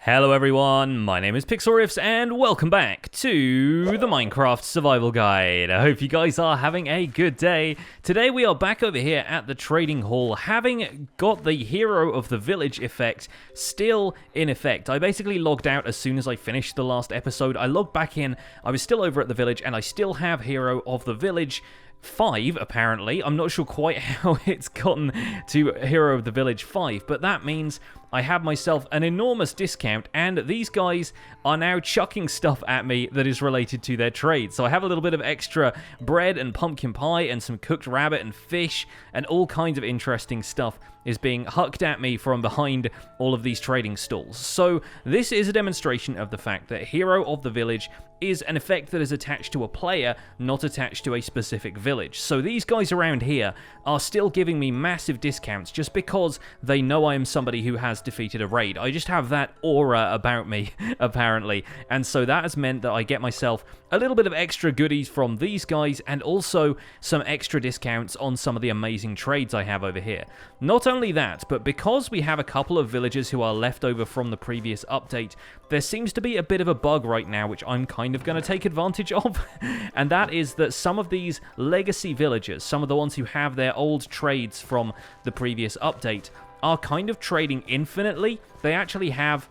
Hello everyone, my name is Pixlriffs and welcome back to the Minecraft Survival Guide. I hope you guys are having a good day. Today we are back over here at the trading hall, having got the Hero of the Village effect still in effect. I basically logged out as soon as I finished the last episode. I logged back in, I was still over at the village, and I still have Hero of the Village 5, apparently. I'm not sure quite how it's gotten to Hero of the Village 5, but that means I have myself an enormous discount, and these guys are now chucking stuff at me that is related to their trade. So I have a little bit of extra bread and pumpkin pie and some cooked rabbit and fish, and all kinds of interesting stuff is being hucked at me from behind all of these trading stalls. So this is a demonstration of the fact that Hero of the Village is an effect that is attached to a player, not attached to a specific village. So these guys around here are still giving me massive discounts just because they know I am somebody who has defeated a raid. I just have that aura about me, apparently. And so that has meant that I get myself a little bit of extra goodies from these guys and also some extra discounts on some of the amazing trades I have over here. Not only that, but because we have a couple of villagers who are left over from the previous update, there seems to be a bit of a bug right now which I'm kind of going to take advantage of, and that is that some of these legacy villagers, some of the ones who have their old trades from the previous update, are kind of trading infinitely. They actually have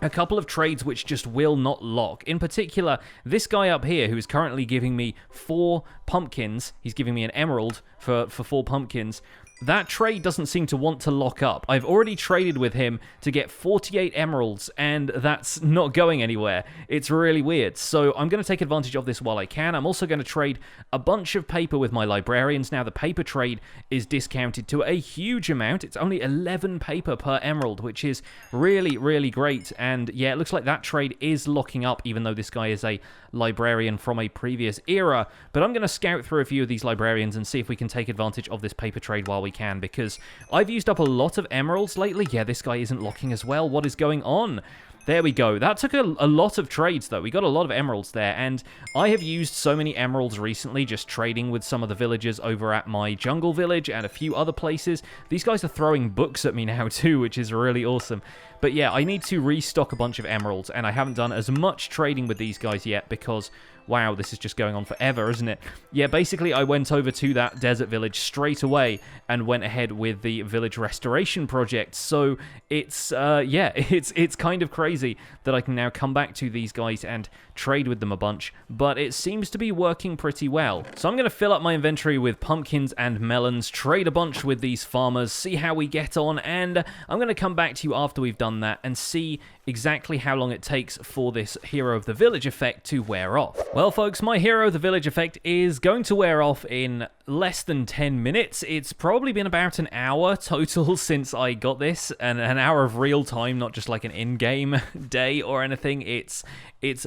a couple of trades which just will not lock. In particular, this guy up here who is currently giving me 4 pumpkins, he's giving me an emerald for 4 pumpkins. That trade doesn't seem to want to lock up. I've already traded with him to get 48 emeralds, and that's not going anywhere. It's really weird. So I'm going to take advantage of this while I can. I'm also going to trade a bunch of paper with my librarians. Now, the paper trade is discounted to a huge amount. It's only 11 paper per emerald, which is really, really great. And yeah, it looks like that trade is locking up, even though this guy is a librarian from a previous era. But I'm going to scout through a few of these librarians and see if we can take advantage of this paper trade while we can, because I've used up a lot of emeralds lately. Yeah, this guy isn't locking as well. What is going on? There we go. That took a lot of trades, though. We got a lot of emeralds there, and I have used so many emeralds recently just trading with some of the villagers over at my jungle village and a few other places. These guys are throwing books at me now, too, which is really awesome. But yeah, I need to restock a bunch of emeralds, and I haven't done as much trading with these guys yet because, wow, this is just going on forever, isn't it? Yeah, basically, I went over to that desert village straight away and went ahead with the village restoration project. So it's, yeah, it's kind of crazy that I can now come back to these guys and trade with them a bunch, but it seems to be working pretty well. So I'm going to fill up my inventory with pumpkins and melons, trade a bunch with these farmers, see how we get on, and I'm going to come back to you after we've done that and see exactly how long it takes for this Hero of the Village effect to wear off. Well, folks, my Hero of the Village effect is going to wear off in less than 10 minutes. It's probably been about an hour total since I got this, and an hour of real time, not just like an in-game day or anything. It's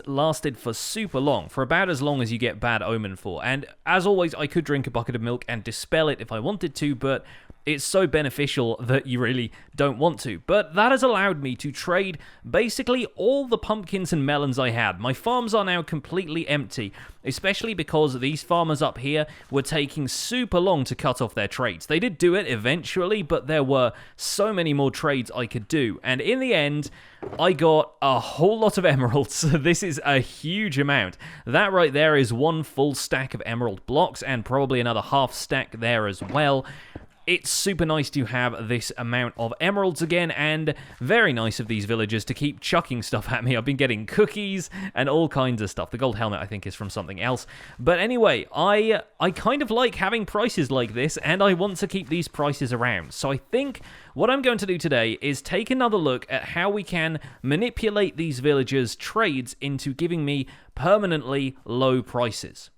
lasted for super long, for about as long as you get Bad Omen for. And as always, I could drink a bucket of milk and dispel it if I wanted to, but it's so beneficial that you really don't want to. But that has allowed me to trade basically all the pumpkins and melons I had. My farms are now completely empty, especially because these farmers up here were taking super long to cut off their trades. They did do it eventually, but there were so many more trades I could do. And in the end, I got a whole lot of emeralds. This is a huge amount. That right there is 1 full stack of emerald blocks, and probably another half stack there as well. It's super nice to have this amount of emeralds again, and very nice of these villagers to keep chucking stuff at me. I've been getting cookies and all kinds of stuff. The gold helmet, I think, is from something else. But anyway, I kind of like having prices like this, and I want to keep these prices around. So I think what I'm going to do today is take another look at how we can manipulate these villagers' trades into giving me permanently low prices.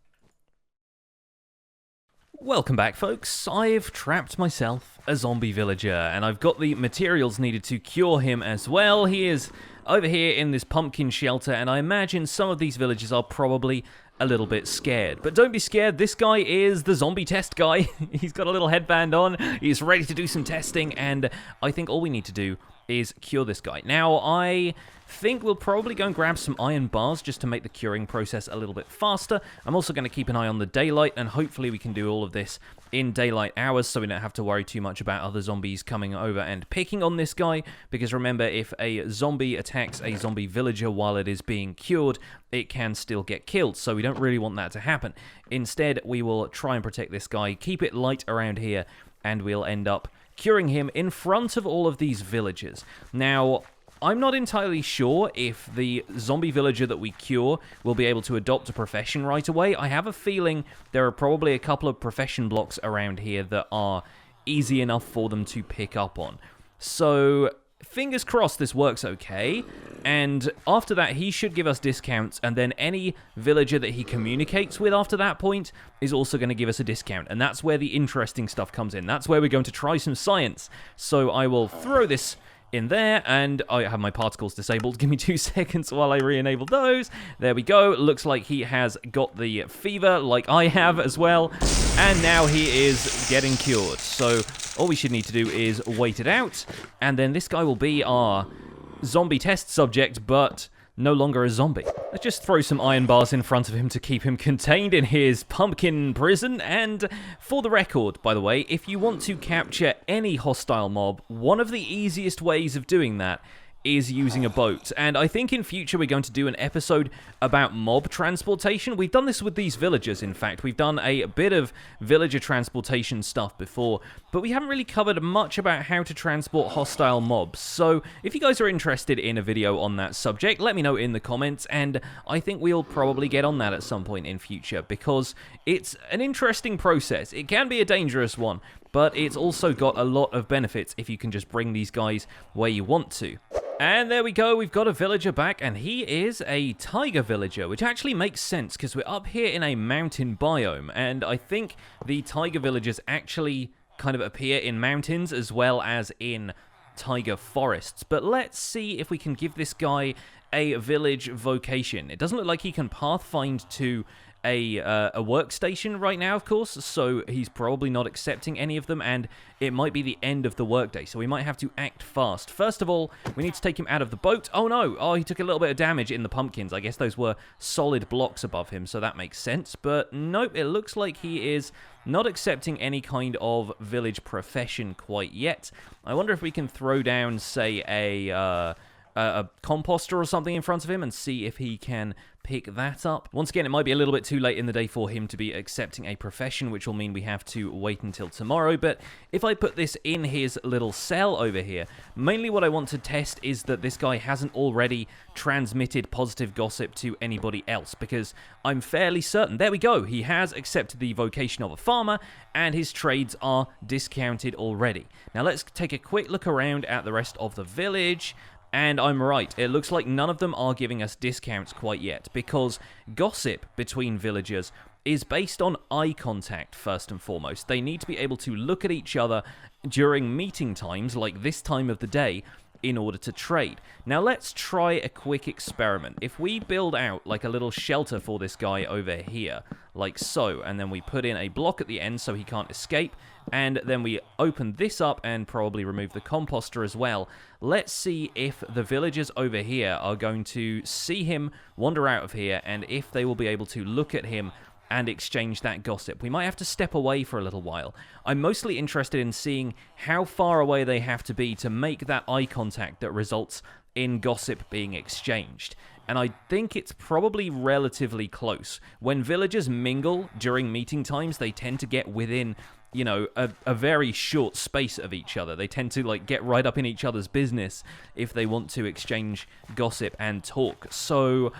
Welcome back, folks. I've trapped myself a zombie villager, and I've got the materials needed to cure him as well. He is over here in this pumpkin shelter, and I imagine some of these villagers are probably a little bit scared. But don't be scared, this guy is the zombie test guy. He's got a little headband on, he's ready to do some testing, and I think all we need to do is cure this guy. Now, I think we'll probably go and grab some iron bars just to make the curing process a little bit faster. I'm also going to keep an eye on the daylight, and hopefully we can do all of this in daylight hours so we don't have to worry too much about other zombies coming over and picking on this guy, because remember, if a zombie attacks a zombie villager while it is being cured, it can still get killed, so we don't really want that to happen. Instead, we will try and protect this guy, keep it light around here, and we'll end up curing him in front of all of these villagers. Now, I'm not entirely sure if the zombie villager that we cure will be able to adopt a profession right away. I have a feeling there are probably a couple of profession blocks around here that are easy enough for them to pick up on. So, fingers crossed this works okay, and after that he should give us discounts, and then any villager that he communicates with after that point is also going to give us a discount, and that's where the interesting stuff comes in. That's where we're going to try some science. So I will throw this in there, and I have my particles disabled. Give me 2 seconds while I re-enable those. There we go. Looks like he has got the fever like I have as well, and now he is getting cured. So all we should need to do is wait it out, and then this guy will be our zombie test subject, but no longer a zombie. Let's just throw some iron bars in front of him to keep him contained in his pumpkin prison. And for the record, by the way, if you want to capture any hostile mob, one of the easiest ways of doing that is using a boat. And I think in future we're going to do an episode about mob transportation. We've done this with these villagers, in fact. We've done a bit of villager transportation stuff before, but we haven't really covered much about how to transport hostile mobs. So if you guys are interested in a video on that subject, let me know in the comments, and I think we'll probably get on that at some point in future, because it's an interesting process. It can be a dangerous one, but it's also got a lot of benefits if you can just bring these guys where you want to. And there we go, we've got a villager back, and he is a tiger villager, which actually makes sense because we're up here in a mountain biome, and I think the tiger villagers actually kind of appear in mountains as well as in tiger forests. But let's see if we can give this guy a village vocation. It doesn't look like he can pathfind to a workstation right now, of course, so he's probably not accepting any of them, and it might be the end of the workday, so we might have to act fast. First of all, we need to take him out of the boat. Oh no! Oh, he took a little bit of damage in the pumpkins. I guess those were solid blocks above him, so that makes sense, but nope, it looks like he is not accepting any kind of village profession quite yet. I wonder if we can throw down, say, a composter or something in front of him and see if he can pick that up. Once again, it might be a little bit too late in the day for him to be accepting a profession, which will mean we have to wait until tomorrow. But if I put this in his little cell over here, mainly what I want to test is that this guy hasn't already transmitted positive gossip to anybody else, because I'm fairly certain, there we go, he has accepted the vocation of a farmer, and his trades are discounted already. Now let's take a quick look around at the rest of the village. And I'm right, it looks like none of them are giving us discounts quite yet, because gossip between villagers is based on eye contact first and foremost. They need to be able to look at each other during meeting times, like this time of the day, in order to trade. Now let's try a quick experiment. If we build out like a little shelter for this guy over here, like so, and then we put in a block at the end so he can't escape, and then we open this up and probably remove the composter as well, let's see if the villagers over here are going to see him wander out of here, and if they will be able to look at him and exchange that gossip. We might have to step away for a little while. I'm mostly interested in seeing how far away they have to be to make that eye contact that results in gossip being exchanged. And I think it's probably relatively close. When villagers mingle during meeting times, they tend to get within, you know, a very short space of each other. They tend to, like, get right up in each other's business if they want to exchange gossip and talk. So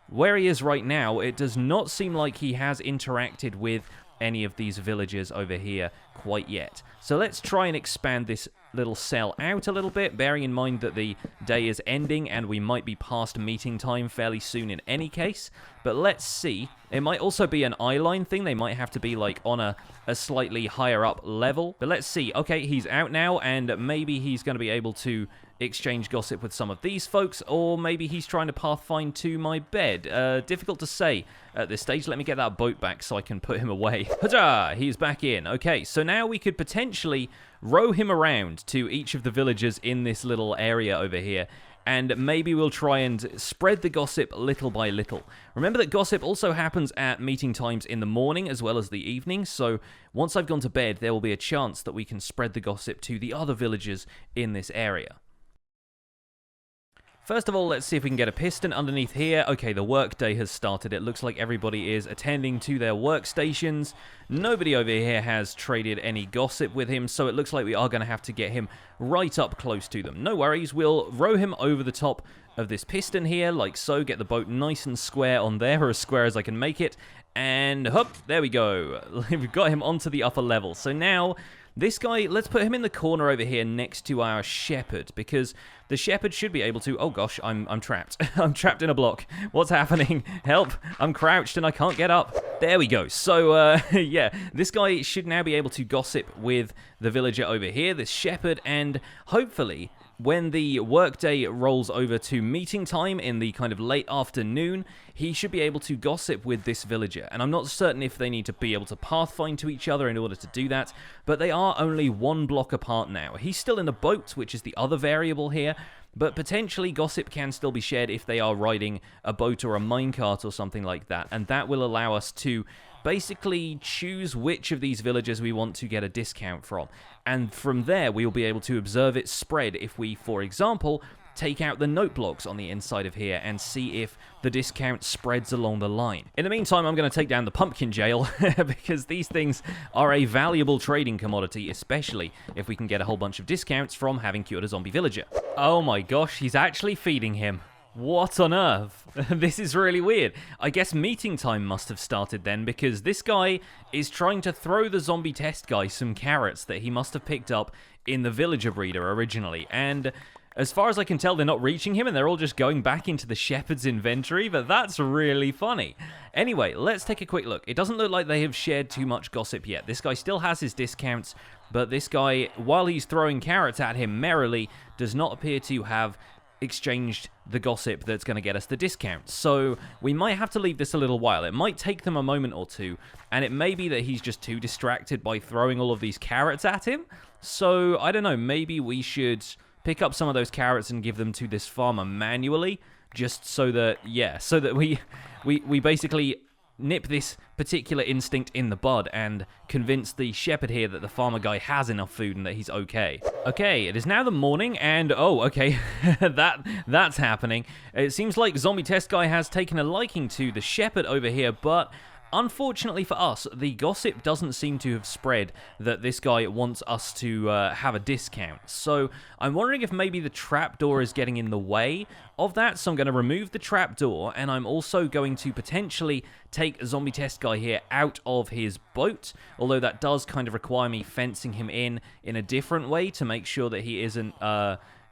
where he is right now, it does not seem like he has interacted with any of these villagers over here quite yet. So let's try and expand this little cell out a little bit, bearing in mind that the day is ending and we might be past meeting time fairly soon in any case. But let's see. It might also be an eyeline thing. They might have to be like on a slightly higher up level. But let's see. Okay, he's out now, and maybe he's going to be able to exchange gossip with some of these folks, or maybe he's trying to pathfind to my bed. Difficult to say at this stage. Let me get that boat back so I can put him away. Huzzah! He's back in. Okay, so now we could potentially row him around to each of the villagers in this little area over here and maybe we'll try and spread the gossip little by little. Remember that gossip also happens at meeting times in the morning as well as the evening, so once I've gone to bed, there will be a chance that we can spread the gossip to the other villagers in this area. First of all, let's see if we can get a piston underneath here. Okay, the workday has started. It looks like everybody is attending to their workstations. Nobody over here has traded any gossip with him, so it looks like we are going to have to get him right up close to them. No worries, we'll row him over the top of this piston here, like so. Get the boat nice and square on there, or as square as I can make it. And hop, there we go. We've got him onto the upper level. So now, this guy, let's put him in the corner over here next to our shepherd, because the shepherd should be able to... Oh gosh, I'm trapped. I'm trapped in a block. What's happening? Help! I'm crouched and I can't get up. There we go. So, yeah, this guy should now be able to gossip with the villager over here, this shepherd, and hopefully, when the workday rolls over to meeting time in the kind of late afternoon, he should be able to gossip with this villager. And I'm not certain if they need to be able to pathfind to each other in order to do that, but they are only one block apart now. He's still in a boat, which is the other variable here, but potentially gossip can still be shared if they are riding a boat or a minecart or something like that, and that will allow us to basically choose which of these villagers we want to get a discount from. And from there, we will be able to observe it spread if we, for example, take out the note blocks on the inside of here and see if the discount spreads along the line. In the meantime, I'm going to take down the pumpkin jail because these things are a valuable trading commodity, especially if we can get a whole bunch of discounts from having cured a zombie villager. Oh my gosh, he's actually feeding him. What on earth? This is really weird. I guess meeting time must have started then, because this guy is trying to throw the zombie test guy some carrots that he must have picked up in the villager breeder originally, and as far as I can tell, they're not reaching him, and they're all just going back into the shepherd's inventory, but that's really funny. Anyway, let's take a quick look. It doesn't look like they have shared too much gossip yet. This guy still has his discounts, but this guy, while he's throwing carrots at him merrily, does not appear to have exchanged the gossip that's going to get us the discount. So we might have to leave this a little while. It might take them a moment or two, and it may be that he's just too distracted by throwing all of these carrots at him. So I don't know, maybe we should pick up some of those carrots and give them to this farmer manually, just so that, yeah, so that we basically nip this particular instinct in the bud and convince the shepherd here that the farmer guy has enough food and that he's okay. Okay, it is now the morning, and oh, okay, that's happening. It seems like zombie test guy has taken a liking to the shepherd over here, but unfortunately for us, the gossip doesn't seem to have spread that this guy wants us to have a discount. So I'm wondering if maybe the trapdoor is getting in the way of that. So I'm going to remove the trapdoor, and I'm also going to potentially take zombie test guy here out of his boat, although that does kind of require me fencing him in a different way to make sure that he isn't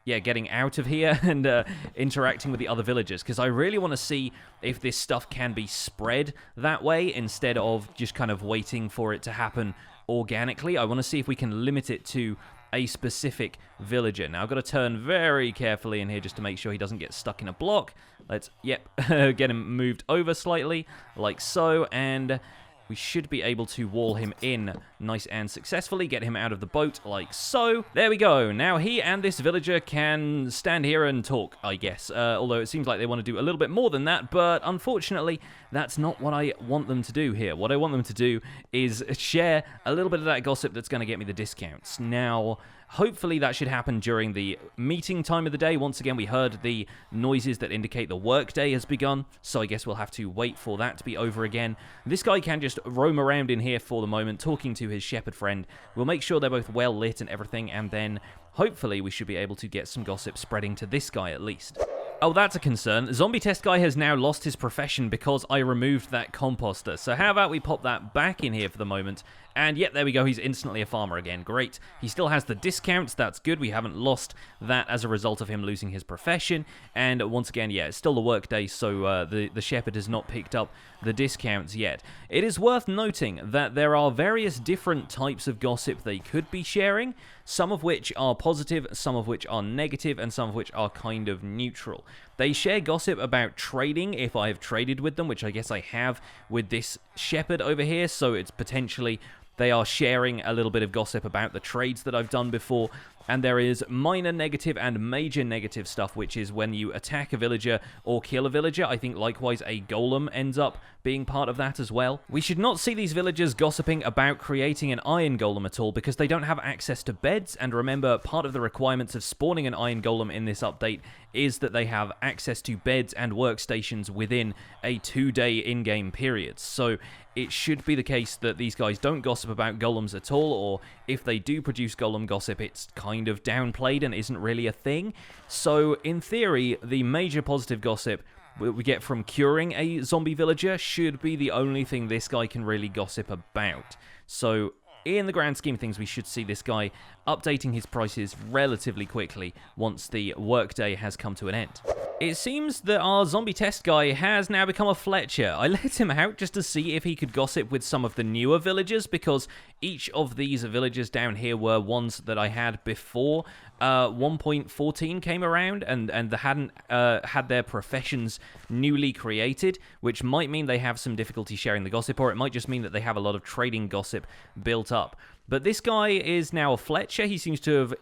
yeah, getting out of here and interacting with the other villagers, because I really want to see if this stuff can be spread that way instead of just kind of waiting for it to happen organically. I want to see if we can limit it to a specific villager. Now, I've got to turn very carefully in here just to make sure he doesn't get stuck in a block. Let's, yep, get him moved over slightly, like so, and we should be able to wall him in nice and successfully, get him out of the boat like so. There we go. Now he and this villager can stand here and talk, I guess. Although it seems like they want to do a little bit more than that, but unfortunately, that's not what I want them to do here. What I want them to do is share a little bit of that gossip that's going to get me the discounts. Now, hopefully that should happen during the meeting time of the day. Once again, we heard the noises that indicate the workday has begun, so I guess we'll have to wait for that to be over again. This guy can just roam around in here for the moment, talking to his shepherd friend. We'll make sure they're both well lit and everything, and then hopefully we should be able to get some gossip spreading to this guy at least. Oh, that's a concern. Zombie test guy has now lost his profession because I removed that composter. So how about we pop that back in here for the moment? And yep, there we go. He's instantly a farmer again. Great. He still has the discounts. That's good. We haven't lost that as a result of him losing his profession. And once again, yeah, it's still the workday, so the shepherd has not picked up the discounts yet. It is worth noting that there are various different types of gossip they could be sharing, some of which are positive, some of which are negative, and some of which are kind of neutral. They share gossip about trading, if I have traded with them, which I guess I have with this shepherd over here, so it's potentially they are sharing a little bit of gossip about the trades that I've done before. and there is minor negative and major negative stuff, which is when you attack a villager or kill a villager. I think likewise a golem ends up being part of that as well. We should not see these villagers gossiping about creating an iron golem at all, because they don't have access to beds, and remember, part of the requirements of spawning an iron golem in this update is that they have access to beds and workstations within a 2-day in-game period. So it should be the case that these guys don't gossip about golems at all, or if they do produce golem gossip, it's kind of downplayed and isn't really a thing. So in theory, the major positive gossip we get from curing a zombie villager should be the only thing this guy can really gossip about. So in the grand scheme of things, we should see this guy updating his prices relatively quickly once the workday has come to an end. It seems that our zombie test guy has now become a Fletcher. I let him out just to see if he could gossip with some of the newer villagers, because each of these villagers down here were ones that I had before 1.14 came around, and they hadn't had their professions newly created, which might mean they have some difficulty sharing the gossip, or it might just mean that they have a lot of trading gossip built up. But this guy is now a Fletcher. He seems to have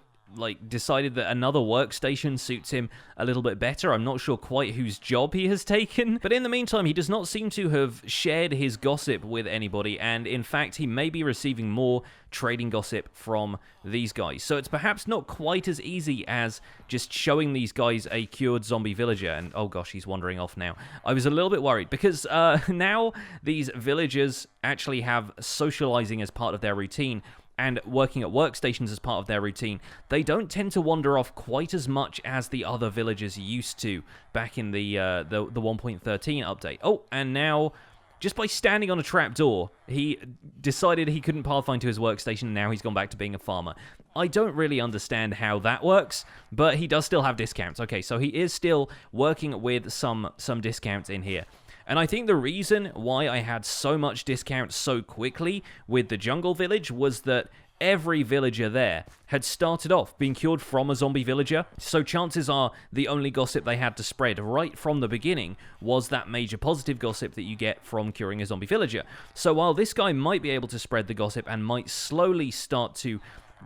decided that another workstation suits him a little bit better. I'm not sure quite whose job he has taken, but in the meantime, he does not seem to have shared his gossip with anybody, and in fact, he may be receiving more trading gossip from these guys. So it's perhaps not quite as easy as just showing these guys a cured zombie villager, and oh gosh, he's wandering off now. I was a little bit worried, because now these villagers actually have socializing as part of their routine, and working at workstations as part of their routine. They don't tend to wander off quite as much as the other villagers used to back in the 1.13 update. Oh, and now, just by standing on a trapdoor, he decided he couldn't pathfind to his workstation, and now he's gone back to being a farmer. I don't really understand how that works, but he does still have discounts. Okay, so he is still working with some discounts in here. And I think the reason why I had so much discount so quickly with the jungle village was that every villager there had started off being cured from a zombie villager, so chances are the only gossip they had to spread right from the beginning was that major positive gossip that you get from curing a zombie villager. So while this guy might be able to spread the gossip and might slowly start to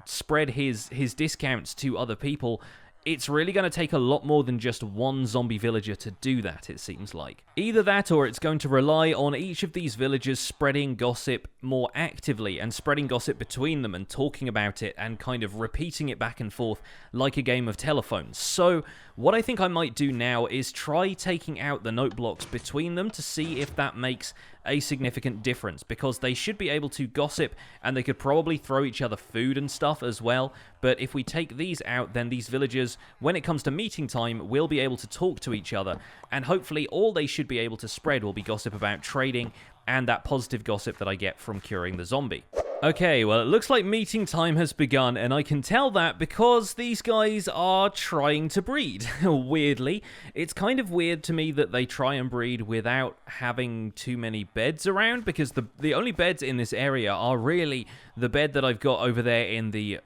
spread his discounts to other people, it's really going to take a lot more than just one zombie villager to do that, it seems like. Either that, or it's going to rely on each of these villagers spreading gossip more actively, and spreading gossip between them and talking about it and kind of repeating it back and forth like a game of telephone. So what I think I might do now is try taking out the note blocks between them to see if that makes a significant difference, because they should be able to gossip, and they could probably throw each other food and stuff as well. But if we take these out, then these villagers, when it comes to meeting time, will be able to talk to each other, and hopefully all they should be able to spread will be gossip about trading and that positive gossip that I get from curing the zombie. Okay, well, it looks like meeting time has begun, and I can tell that because these guys are trying to breed. Weirdly, it's kind of weird to me that they try and breed without having too many beds around, because the only beds in this area are really the bed that I've got over there in the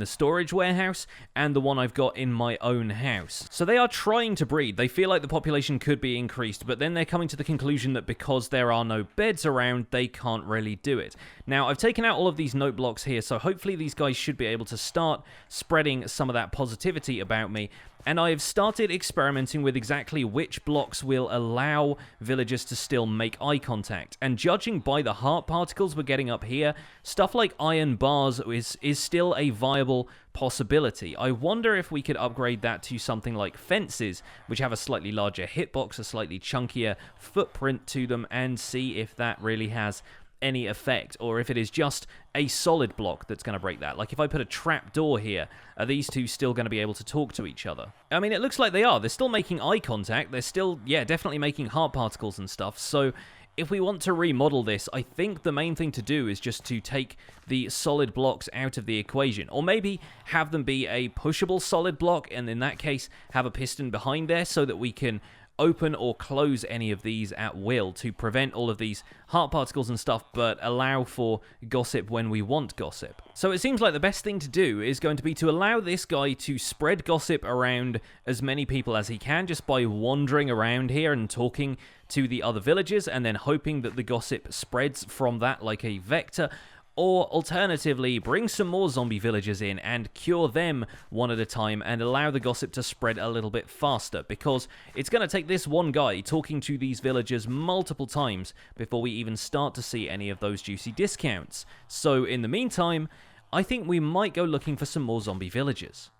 storage warehouse, and the one I've got in my own house. So they are trying to breed. They feel like the population could be increased, but then they're coming to the conclusion that because there are no beds around, they can't really do it. Now, I've taken out all of these note blocks here, so hopefully these guys should be able to start spreading some of that positivity about me, and I've started experimenting with exactly which blocks will allow villagers to still make eye contact. And judging by the heart particles we're getting up here, stuff like iron bars is still a viable possibility. I wonder if we could upgrade that to something like fences, which have a slightly larger hitbox, a slightly chunkier footprint to them, and see if that really has any effect, or if it is just a solid block that's going to break that. Like if I put a trap door here, are these two still going to be able to talk to each other? I mean, it looks like they are. They're still making eye contact. They're still, yeah, definitely making heart particles and stuff. So if we want to remodel this, I think the main thing to do is just to take the solid blocks out of the equation, or maybe have them be a pushable solid block, and in that case have a piston behind there so that we can open or close any of these at will to prevent all of these heart particles and stuff, but allow for gossip when we want gossip. So it seems like the best thing to do is going to be to allow this guy to spread gossip around as many people as he can, just by wandering around here and talking to the other villagers, and then hoping that the gossip spreads from that like a vector. Or alternatively, bring some more zombie villagers in and cure them one at a time and allow the gossip to spread a little bit faster, because it's going to take this one guy talking to these villagers multiple times before we even start to see any of those juicy discounts. So in the meantime, I think we might go looking for some more zombie villagers.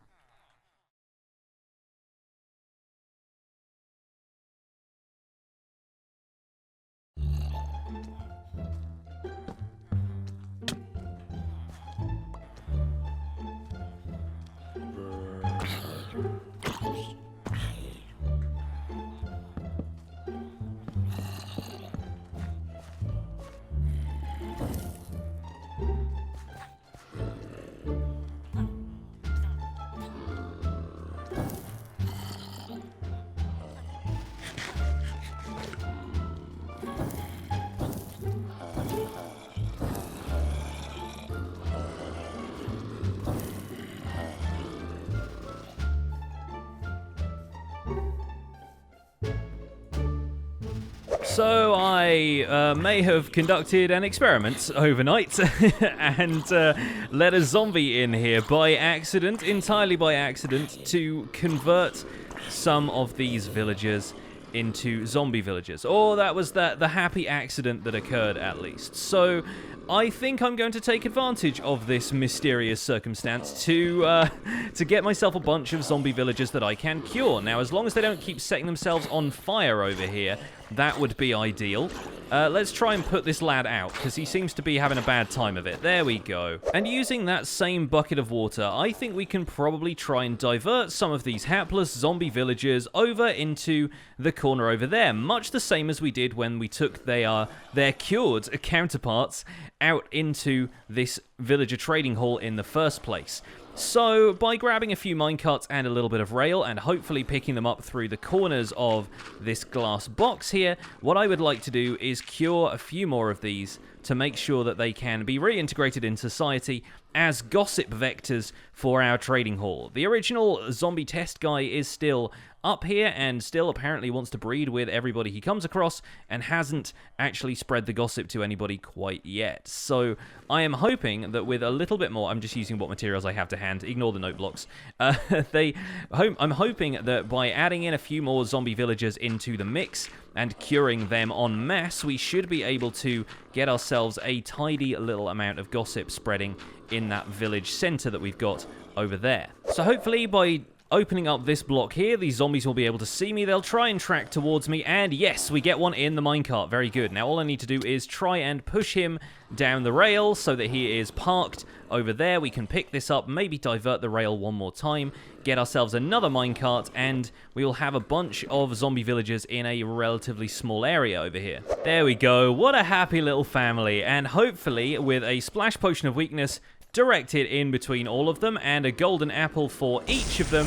So I may have conducted an experiment overnight and let a zombie in here by accident, entirely by accident, to convert some of these villagers into zombie villagers. Or that was the happy accident that occurred, at least. So I think I'm going to take advantage of this mysterious circumstance to get myself a bunch of zombie villagers that I can cure. Now, as long as they don't keep setting themselves on fire over here, that would be ideal. Let's try and put this lad out, because he seems to be having a bad time of it. There we go. And using that same bucket of water, I think we can probably try and divert some of these hapless zombie villagers over into the corner over there, much the same as we did when we took their cured counterparts out into this villager trading hall in the first place. So, by grabbing a few minecarts and a little bit of rail, and hopefully picking them up through the corners of this glass box here, what I would like to do is cure a few more of these to make sure that they can be reintegrated in society as gossip vectors for our trading hall. The original zombie test guy is still up here and still apparently wants to breed with everybody he comes across and hasn't actually spread the gossip to anybody quite yet. So I am hoping that with a little bit more, I'm just using what materials I have to hand, ignore the note blocks. I'm hoping that by adding in a few more zombie villagers into the mix and curing them en masse, we should be able to get ourselves a tidy little amount of gossip spreading in that village center that we've got over there. So hopefully by opening up this block here, these zombies will be able to see me. They'll try and track towards me, and yes, we get one in the minecart. Very good. Now all I need to do is try and push him down the rail so that he is parked over there. We can pick this up, maybe divert the rail one more time, get ourselves another minecart, and we will have a bunch of zombie villagers in a relatively small area over here. There we go. What a happy little family. And hopefully with a splash potion of weakness directed in between all of them and a golden apple for each of them,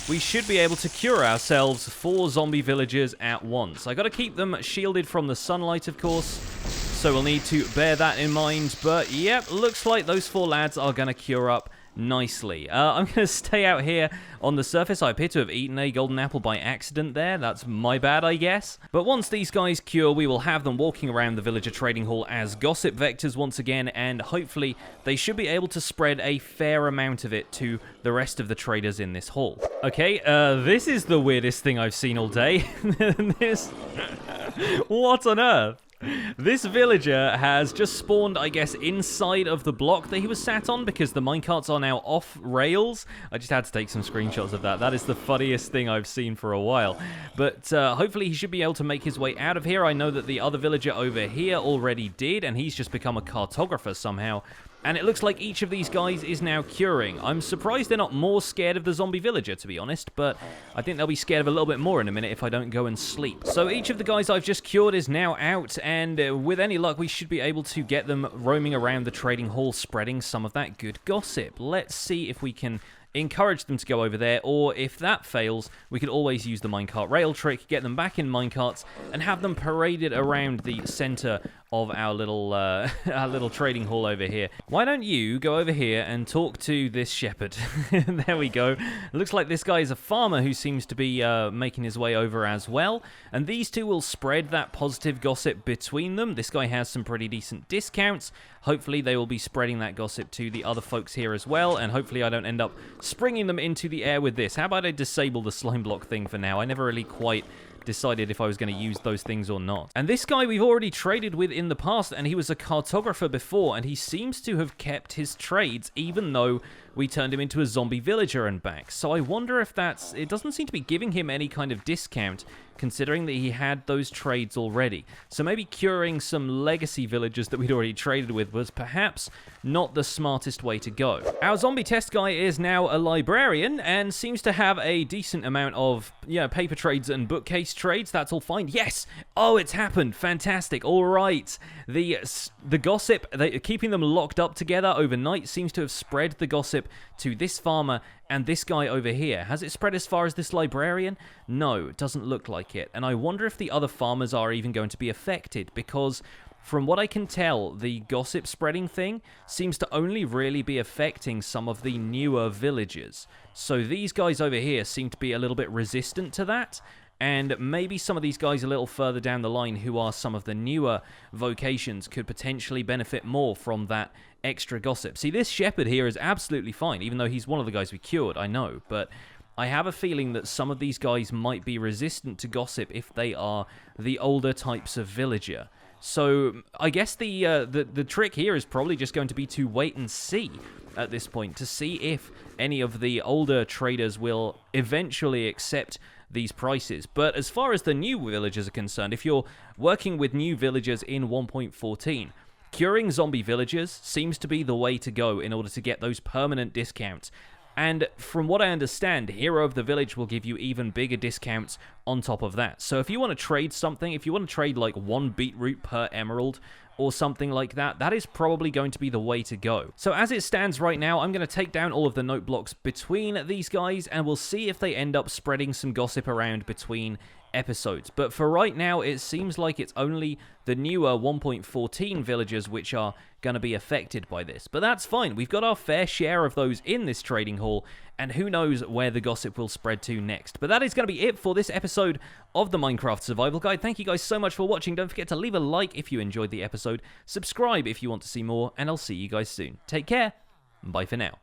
we should be able to cure ourselves 4 zombie villagers at once. I got to keep them shielded from the sunlight, of course, so we'll need to bear that in mind. But yep, looks like those 4 lads are going to cure up nicely. I'm going to stay out here on the surface. I appear to have eaten a golden apple by accident there. That's my bad, I guess. But once these guys cure, we will have them walking around the villager trading hall as gossip vectors once again, and hopefully they should be able to spread a fair amount of it to the rest of the traders in this hall. Okay, this is the weirdest thing I've seen all day. What on earth? This villager has just spawned, I guess, inside of the block that he was sat on, because the minecarts are now off rails. I just had to take some screenshots of that. That is the funniest thing I've seen for a while. But hopefully he should be able to make his way out of here. I know that the other villager over here already did, and he's just become a cartographer somehow. And it looks like each of these guys is now curing. I'm surprised they're not more scared of the zombie villager, to be honest, but I think they'll be scared of a little bit more in a minute if I don't go and sleep. So each of the guys I've just cured is now out, and with any luck, we should be able to get them roaming around the trading hall, spreading some of that good gossip. Let's see if we can encourage them to go over there, or if that fails, we could always use the minecart rail trick, get them back in minecarts, and have them paraded around the center of our little our little trading hall over here. Why don't you go over here and talk to this shepherd? There we go. It looks like this guy is a farmer who seems to be making his way over as well. And these two will spread that positive gossip between them. This guy has some pretty decent discounts. Hopefully they will be spreading that gossip to the other folks here as well. And hopefully I don't end up springing them into the air with this. How about I disable the slime block thing for now? I never really quite decided if I was going to use those things or not. And this guy we've already traded with in the past, and he was a cartographer before, and he seems to have kept his trades even though we turned him into a zombie villager and back. So I wonder if that's... It doesn't seem to be giving him any kind of discount considering that he had those trades already. So maybe curing some legacy villagers that we'd already traded with was perhaps not the smartest way to go. Our zombie test guy is now a librarian and seems to have a decent amount of, paper trades and bookcase trades. That's all fine. Yes! Oh, it's happened. Fantastic. All right. The gossip, keeping them locked up together overnight seems to have spread the gossip to this farmer and this guy over here. Has it spread as far as this librarian? No, it doesn't look like it. And I wonder if the other farmers are even going to be affected, because from what I can tell, the gossip spreading thing seems to only really be affecting some of the newer villagers. So these guys over here seem to be a little bit resistant to that. And maybe some of these guys a little further down the line who are some of the newer vocations could potentially benefit more from that extra gossip. See, this shepherd here is absolutely fine, even though he's one of the guys we cured, I know. But I have a feeling that some of these guys might be resistant to gossip if they are the older types of villager. So I guess the trick here is probably just going to be to wait and see at this point to see if any of the older traders will eventually accept these prices. But as far as the new villagers are concerned, if you're working with new villagers in 1.14, curing zombie villagers seems to be the way to go in order to get those permanent discounts. And from what I understand, Hero of the Village will give you even bigger discounts on top of that. So if you want to trade something, if you want to trade like 1 beetroot per emerald or something like that, that is probably going to be the way to go. So as it stands right now, I'm going to take down all of the note blocks between these guys, and we'll see if they end up spreading some gossip around between episodes. But for right now, it seems like it's only the newer 1.14 villagers which are going to be affected by this. But that's fine. We've got our fair share of those in this trading hall, and who knows where the gossip will spread to next. But that is going to be it for this episode of the Minecraft Survival Guide. Thank you guys so much for watching. Don't forget to leave a like if you enjoyed the episode, subscribe if you want to see more, and I'll see you guys soon. Take care. Bye for now.